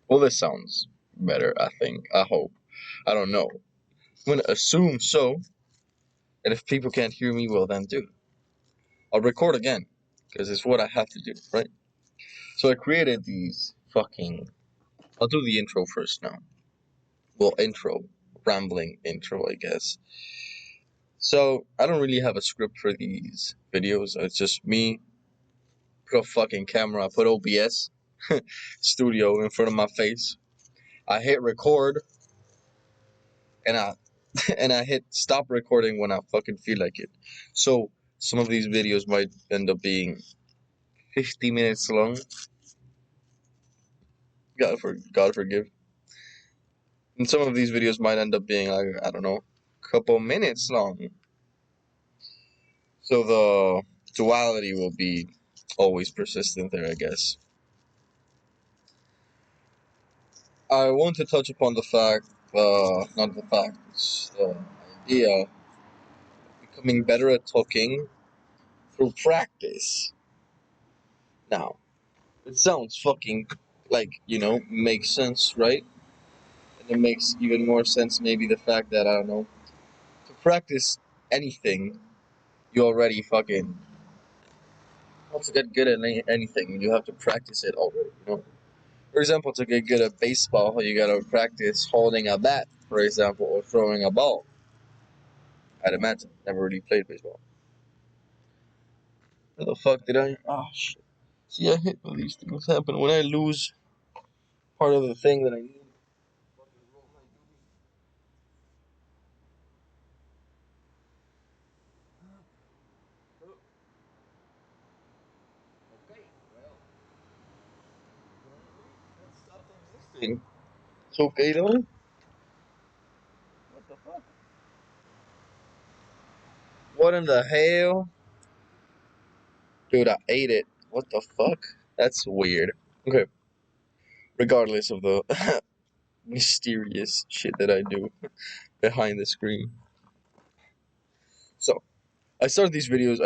Well, this sounds better, I think. I hope. I don't know. I'm gonna assume so. And if people can't hear me, well then, dude, I'll record again. Because it's what I have to do, right? So I created these fucking. I'll do the intro first now. Well, intro. Rambling intro, I guess. So I don't really have a script for these videos. It's just me. Put a fucking camera, put OBS studio in front of my face. I hit record and I and I hit stop recording when I fucking feel like it. So some of these videos might end up being 50 minutes long. God forgive. And some of these videos might end up being like, I don't know, a couple minutes long. So the duality will be always persistent there, I guess. I want to touch upon the fact, not the fact, it's the idea of becoming better at talking through practice. Now, it sounds fucking like, makes sense, right? And it makes even more sense maybe the fact that, I don't know, to practice anything, you already fucking, well, to get good at anything, you have to practice it already. For example, to get good at baseball, you gotta practice holding a bat, for example, or throwing a ball. I'd imagine. Never really played baseball. Where the fuck did I? Oh, shit. See, I hate when these things happen. When I lose part of the thing that I need. Okay, well, that stopped existing. It's okay though? What the fuck? What in the hell? Dude, I ate it. What the fuck? That's weird. Okay. Regardless of the mysterious shit that I do behind the screen. So, I started these videos,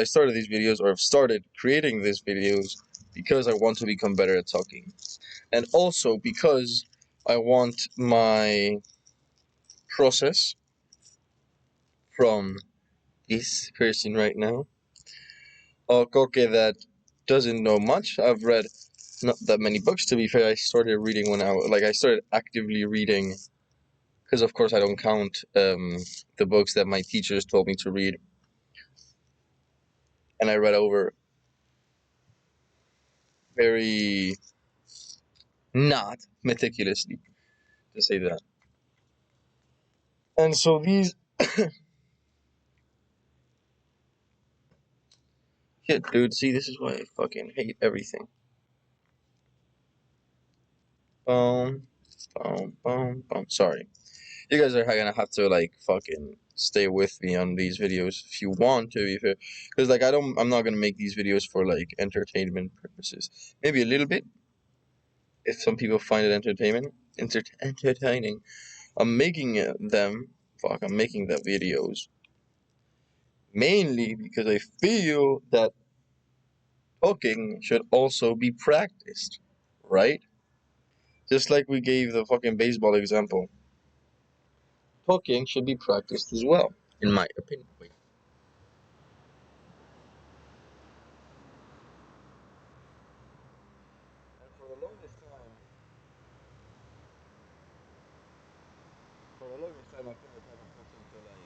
or I've started creating these videos because I want to become better at talking. And also because I want my process from this person right now, a koke that doesn't know much. I've read not that many books, to be fair. I started reading when I started actively reading, because of course I don't count the books that my teachers told me to read. And I read over very not meticulously, to say that. And so these shit, dude. See, this is why I fucking hate everything. Boom, boom, boom, boom. Sorry, you guys are gonna have to like fucking stay with me on these videos if you want to, because like I'm not gonna make these videos for like entertainment purposes. Maybe a little bit if some people find it entertaining. I'm making them. Fuck, I'm making the videos mainly because I feel that talking should also be practiced, right? Just like we gave the fucking baseball example, talking should be practiced as well, in my opinion. Wait. And for the longest time, I feel like I haven't talked to like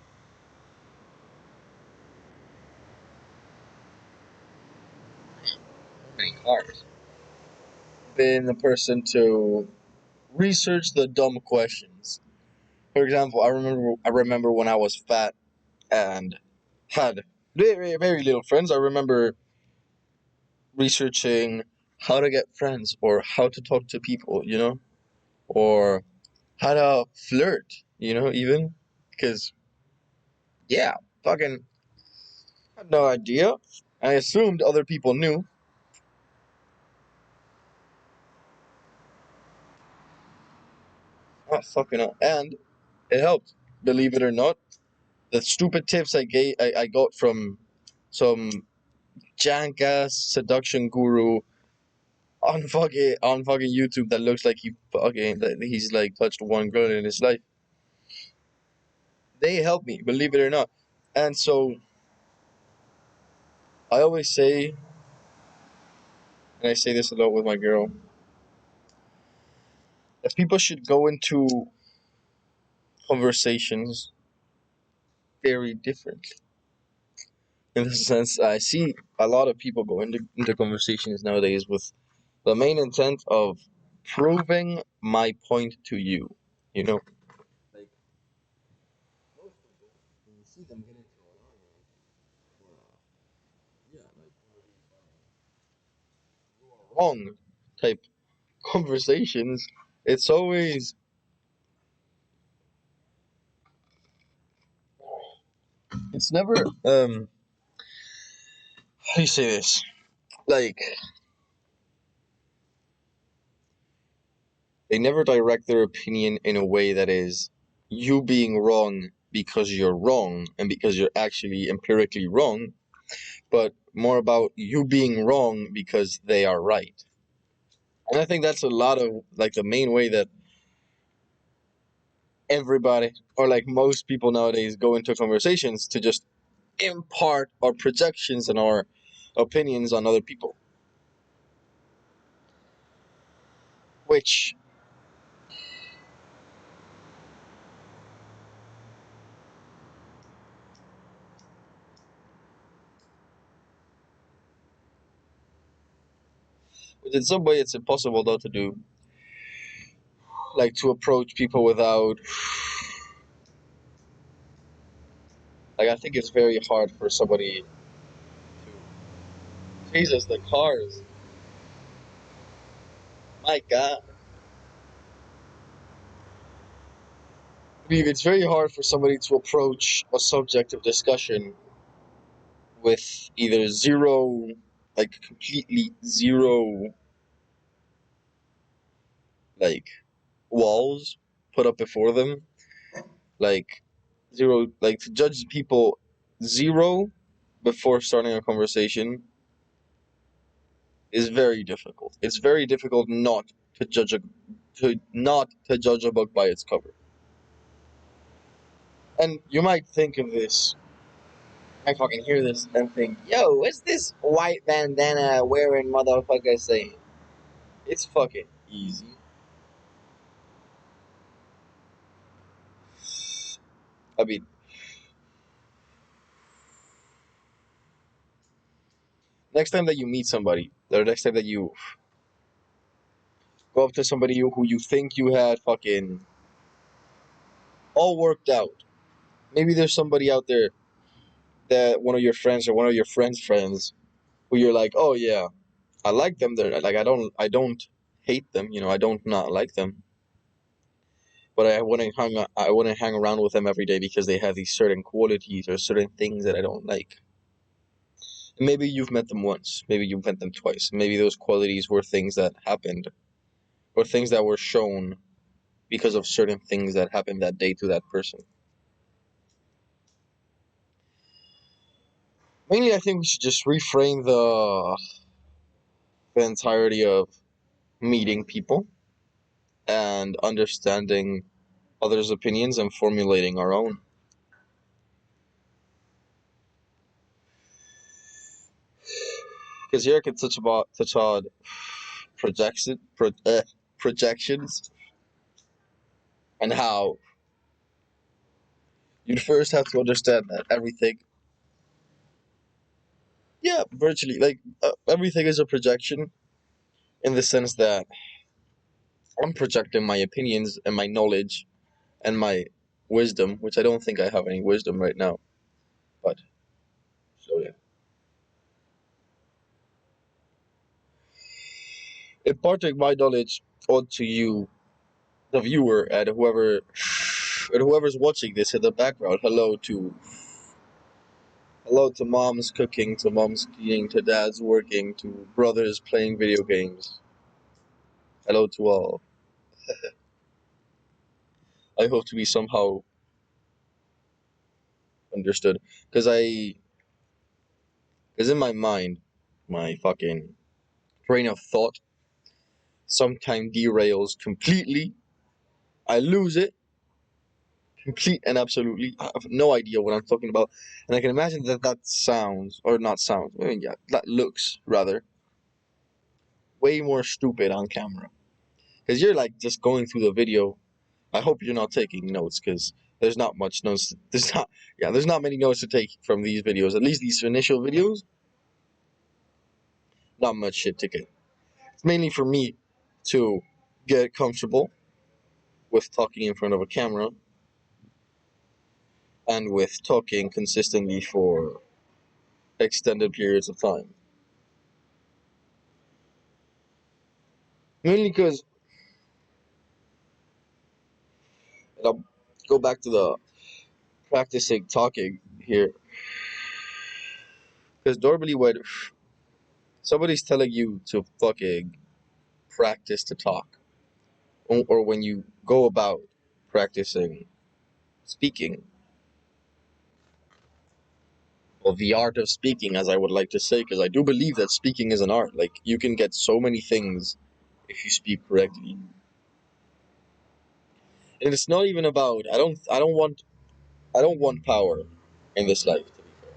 many cars. Been the person to research the dumb questions. For example, I remember when I was fat and had very very little friends. I remember researching how to get friends or how to talk to people, or how to flirt, even because yeah, fucking had no idea. I assumed other people knew. Oh, fucking hell. And it helped, believe it or not. The stupid tips I got from some jank ass seduction guru on fucking YouTube that looks like he's like touched one girl in his life. They help me, believe it or not. And so I always say, and I say this a lot with my girl, that people should go into conversations very differently. In the sense, I see a lot of people go into conversations nowadays with the main intent of proving my point to you. You know, like most people, when you see them get into an argument, or yeah, like one of these you are wrong type conversations, it's always it's never how do you say this? Like they never direct their opinion in a way that is you being wrong because you're wrong and because you're actually empirically wrong, but more about you being wrong because they are right. And I think that's a lot of like the main way that everybody or like most people nowadays go into conversations to just impart our projections and our opinions on other people, which in some way it's impossible though to do, like to approach people without like I think it's very hard for somebody to Jesus the cars. My God. I mean, it's very hard for somebody to approach a subject of discussion with either zero, like completely zero, like walls put up before them, like zero, like to judge people zero before starting a conversation is very difficult. It's very difficult not to judge a book by its cover. And you might think of this, I fucking hear this and think, yo, what's this white bandana wearing motherfucker saying? It's fucking easy. I mean, next time that you meet somebody, or next time that you go up to somebody who you think you had fucking all worked out, maybe there's somebody out there that one of your friends or one of your friends' friends who you're like, oh yeah, I like them. They're like, I don't hate them. You know, I don't not like them, but I wouldn't hang around with them every day because they have these certain qualities or certain things that I don't like. And maybe you've met them once, maybe you've met them twice. Maybe those qualities were things that happened or things that were shown because of certain things that happened that day to that person. Mainly, I think we should just reframe the entirety of meeting people and understanding others' opinions and formulating our own. Because here I could touch on projections and how you'd first have to understand that everything, yeah, virtually, like everything is a projection in the sense that I'm projecting my opinions and my knowledge and my wisdom, which I don't think I have any wisdom right now. But so yeah, imparting my knowledge onto you, the viewer, and whoever's watching this in the background. Hello to mom's cooking, to mom's cleaning, to dad's working, to brothers playing video games. Hello to all. I hope to be somehow understood, because in my mind, my fucking train of thought, sometimes derails completely. I lose it complete and absolutely. I have no idea what I'm talking about, and I can imagine that sounds, or not sounds. I mean, yeah, that looks rather way more stupid on camera because you're like just going through the video. I hope you're not taking notes because there's not much notes. There's not many notes to take from these videos. At least these initial videos, not much shit to get. It's mainly for me to get comfortable with talking in front of a camera and with talking consistently for extended periods of time. Mainly because, and I'll go back to the practicing talking here, because normally when somebody's telling you to fucking practice to talk, or when you go about practicing speaking, or the art of speaking, as I would like to say, because I do believe that speaking is an art. Like, you can get so many things if you speak correctly. And it's not even about, I don't want power in this life, to be fair.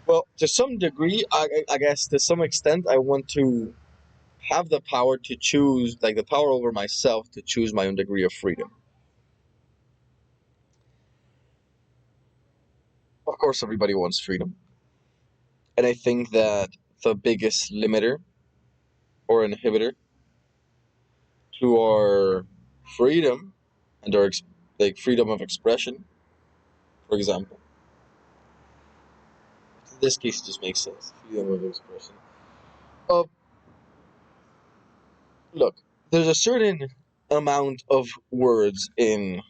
Well, to some degree, I guess to some extent, I want to have the power to choose, like the power over myself to choose my own degree of freedom. Of course, everybody wants freedom. And I think that the biggest limiter or inhibitor to our freedom and our like freedom of expression, for example, in this case, it just makes sense. Freedom of expression. Uh, Look, there's a certain amount of words in,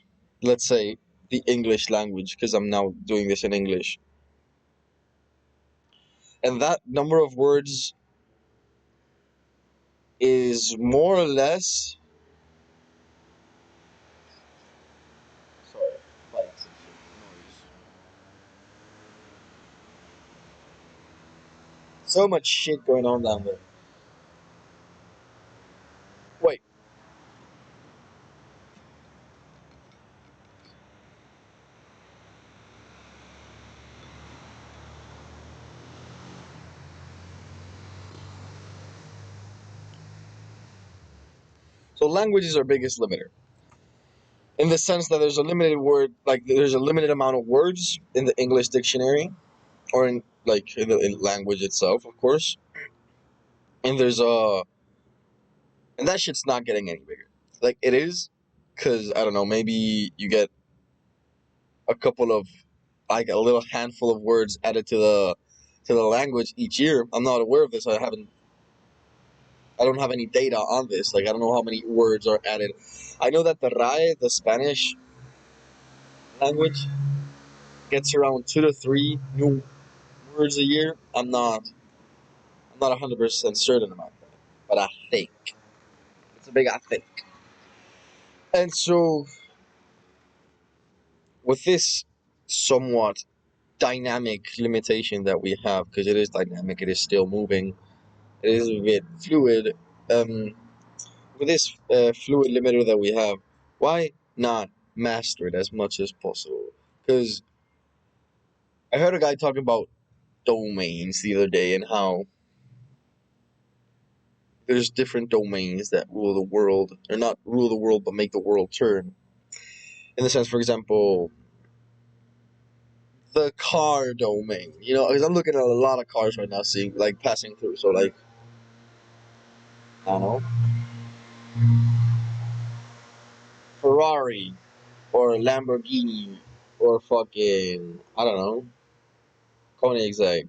let's say, the English language, because I'm now doing this in English. And that number of words is more or less. Sorry, bikes and shit, noise. So much shit going on down there. Wait, so language is our biggest limiter. In the sense that there's a limited word, like there's a limited amount of words in the English dictionary, or in like in the language itself, of course. And there's a, and that shit's not getting any bigger. Like it is, because I don't know, maybe you get a couple of, like a little handful of words added to the language each year. I'm not aware of this. I don't have any data on this. Like I don't know how many words are added. I know that the RAE, the Spanish language, gets around 2 to 3 new words a year. I'm not 100% certain about that, but I think it's a big I think. And so with this somewhat dynamic limitation that we have, because it is dynamic, it is still moving, it is a bit fluid. Um, with this fluid limiter that we have, why not master it as much as possible? Because I heard a guy talking about domains the other day and how there's different domains that rule the world, or not rule the world, but make the world turn. In the sense, for example, the car domain. You know, because I'm looking at a lot of cars right now, seeing like passing through. So like, I don't know, Ferrari or Lamborghini or fucking, I don't know, Koenigsegg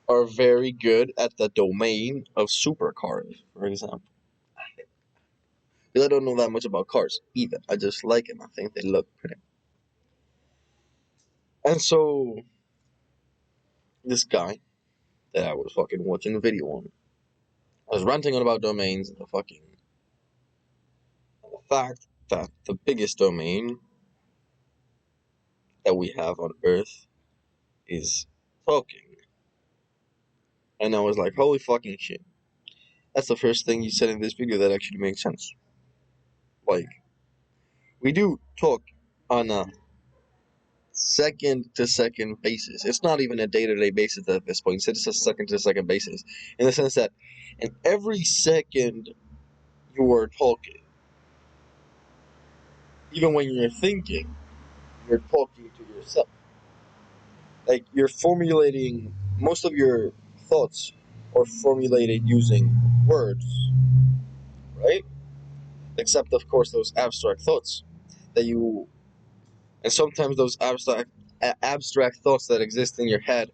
are very good at the domain of supercars, for example. Because I don't know that much about cars either. I just like them. I think they look pretty. And so this guy that I was fucking watching a video on, I was ranting on about domains and the fact that the biggest domain that we have on Earth is talking. And I was like, holy fucking shit. That's the first thing you said in this video that actually makes sense. Like, we do talk on a second to second basis. It's not even a day to day basis at this point. It's a second to second basis. In the sense that in every second you are talking, even when you're thinking, you're talking to yourself. Like, you're formulating most of your thoughts are formulated using words, right? Except, of course, those abstract thoughts that you, and sometimes those abstract thoughts that exist in your head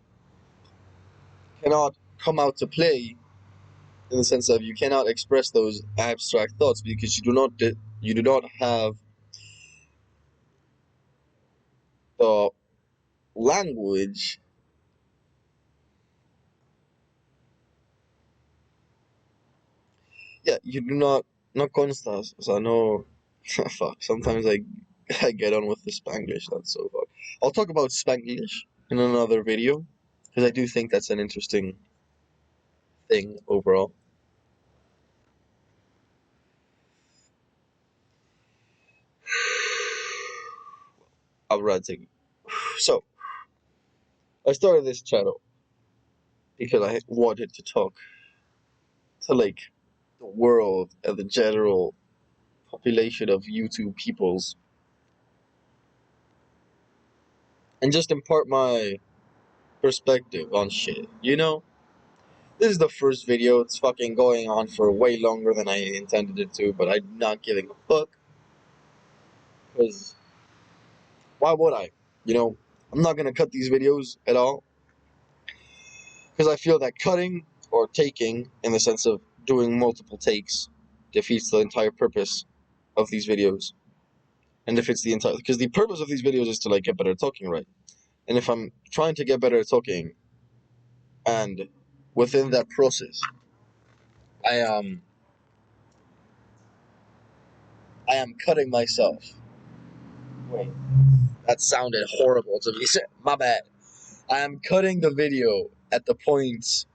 cannot come out to play, in the sense of you cannot express those abstract thoughts because you do not have the language. Yeah, you do not constas. So I know. Fuck. Sometimes I get on with the Spanglish. That's so fuck. I'll talk about Spanglish in another video because I do think that's an interesting thing overall. I'll rather take. So I started this channel because I wanted to talk to like the world and the general population of YouTube peoples and just impart my perspective on shit. You know, this is the first video. It's fucking going on for way longer than I intended it to, but I'm not giving a fuck because why would I? You know, I'm not gonna cut these videos at all because I feel that cutting or taking, in the sense of doing multiple takes, defeats the entire purpose of these videos. And defeats the entire, because the purpose of these videos is to like get better at talking, right? And if I'm trying to get better at talking, and within that process, I I am cutting myself. Wait, that sounded horrible to me. My bad. I am cutting the video at the points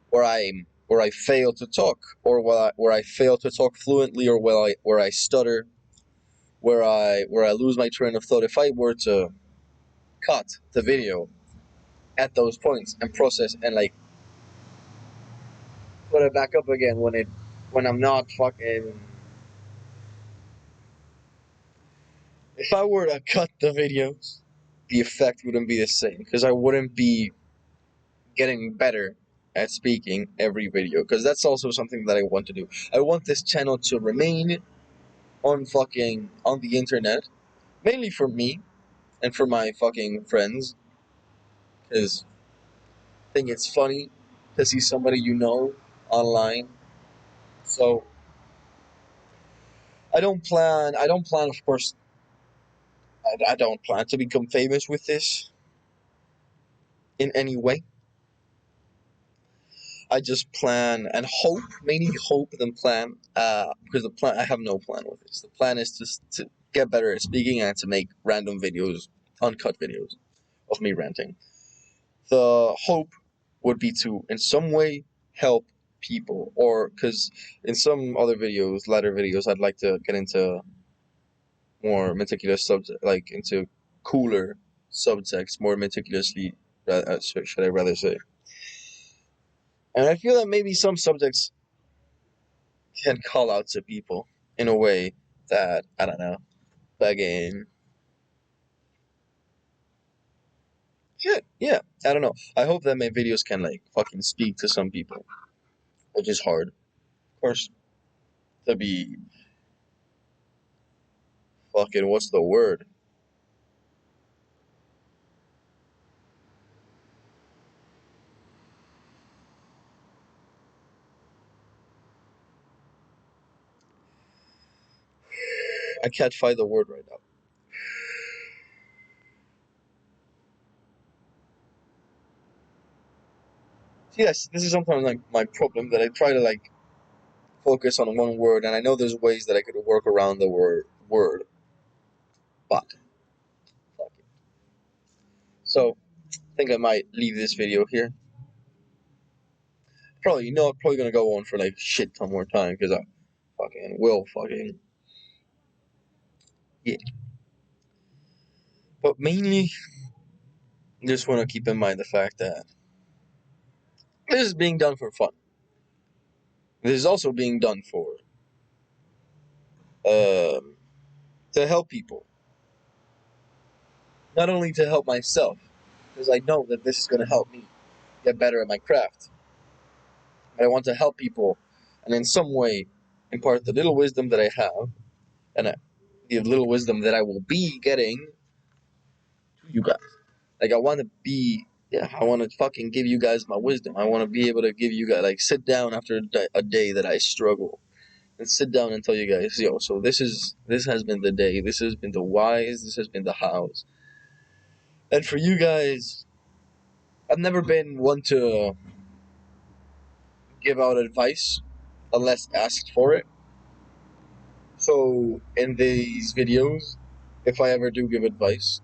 where I fail to talk, or where I fail to talk fluently, or where I stutter, where I lose my train of thought. If I were to cut the video at those points and process and like put it back up again when I'm not fucking. If I were to cut the videos, the effect wouldn't be the same because I wouldn't be getting better at speaking every video, because that's also something that I want to do. I want this channel to remain on the internet, mainly for me and for my fucking friends, because I think it's funny to see somebody you know online. So I don't plan, of course, I don't plan to become famous with this in any way. I just plan and hope, mainly hope than plan, because the plan, I have no plan with this. The plan is just to get better at speaking and to make random videos, uncut videos of me ranting. The hope would be to, in some way, help people, or because in some other videos, latter videos, I'd like to get into more meticulous subject, like into cooler subjects, more meticulously, should I rather say. And I feel that maybe some subjects can call out to people in a way that, I don't know, again, shit, yeah, I don't know. I hope that my videos can like fucking speak to some people, which is hard, of course, to be fucking, what's the word? I can't find the word right now. See, this is sometimes like my problem, that I try to like focus on one word, and I know there's ways that I could work around the word, but fuck it. So I think I might leave this video here. Probably not. Probably gonna go on for like shit ton more time because I fucking will fucking yeah. But mainly, just want to keep in mind the fact that this is being done for fun. This is also being done for um, to help people, not only to help myself, because I know that this is gonna help me get better at my craft. But I want to help people, and in some way, impart the little wisdom that I have, and the little wisdom that I will be getting to you guys. Like I want to be, yeah, I want to fucking give you guys my wisdom. I want to be able to give you guys, like, sit down after a day that I struggle, and sit down and tell you guys, yo, so this has been the day, this has been the whys, this has been the hows, and for you guys, I've never been one to give out advice unless asked for it. So in these videos, if I ever do give advice,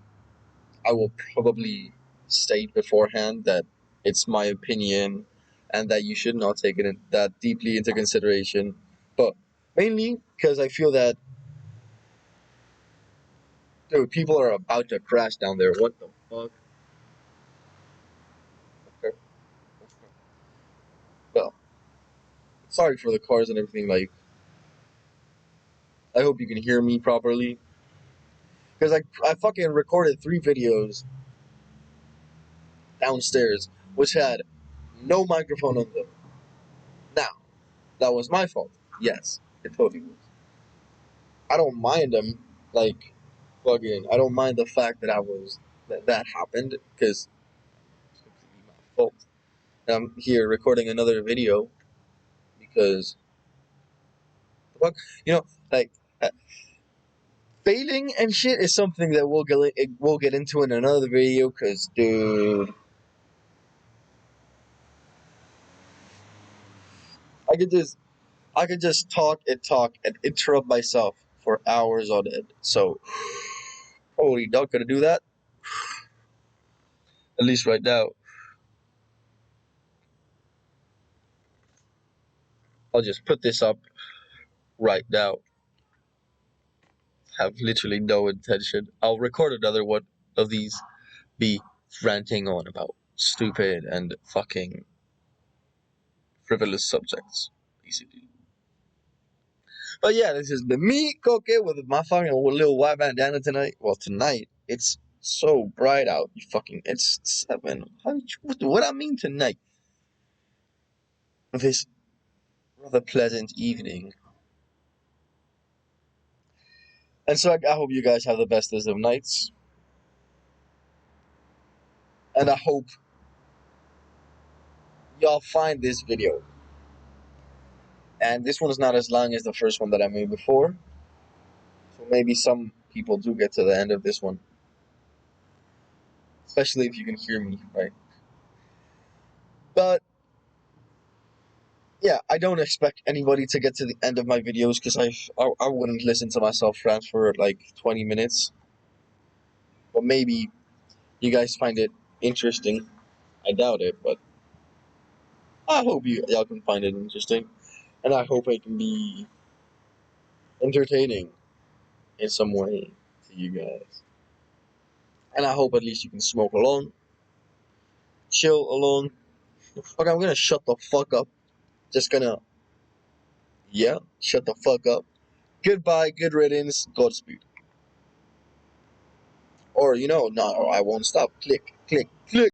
I will probably state beforehand that it's my opinion and that you should not take it that deeply into consideration. But mainly because I feel that, dude, people are about to crash down there. What the fuck? Okay. Well, sorry for the cars and everything. Like, I hope you can hear me properly. Because I fucking recorded 3 videos downstairs, which had no microphone on them. Now, that was my fault. Yes, it totally was. I don't mind them, like, fucking, I don't mind the fact that that happened, because it's completely my fault. And I'm here recording another video, because, fuck, you know, like, uh, failing and shit is something that we'll get into in another video, because, dude, I could just, I could just talk and interrupt myself for hours on end. So, holy dog, gonna do that? At least right now. I'll just put this up right now. Have literally no intention. I'll record another one of these, be ranting on about stupid and fucking frivolous subjects, basically. But yeah, this has been me, Koke, with my fucking little white bandana tonight. Well, tonight, it's so bright out. It's 7. What I mean tonight? This rather pleasant evening. And so I hope you guys have the bestest of nights. And I hope y'all find this video. And this one is not as long as the first one that I made before. So maybe some people do get to the end of this one. Especially if you can hear me, right? But yeah, I don't expect anybody to get to the end of my videos because I wouldn't listen to myself rant for like 20 minutes. But maybe you guys find it interesting. I doubt it, but I hope y'all can find it interesting. And I hope it can be entertaining in some way to you guys. And I hope at least you can smoke along, chill along. Okay, I'm gonna shut the fuck up. Just gonna, yeah, shut the fuck up. Goodbye, good riddance, Godspeed. Or, no, I won't stop. Click, click, click.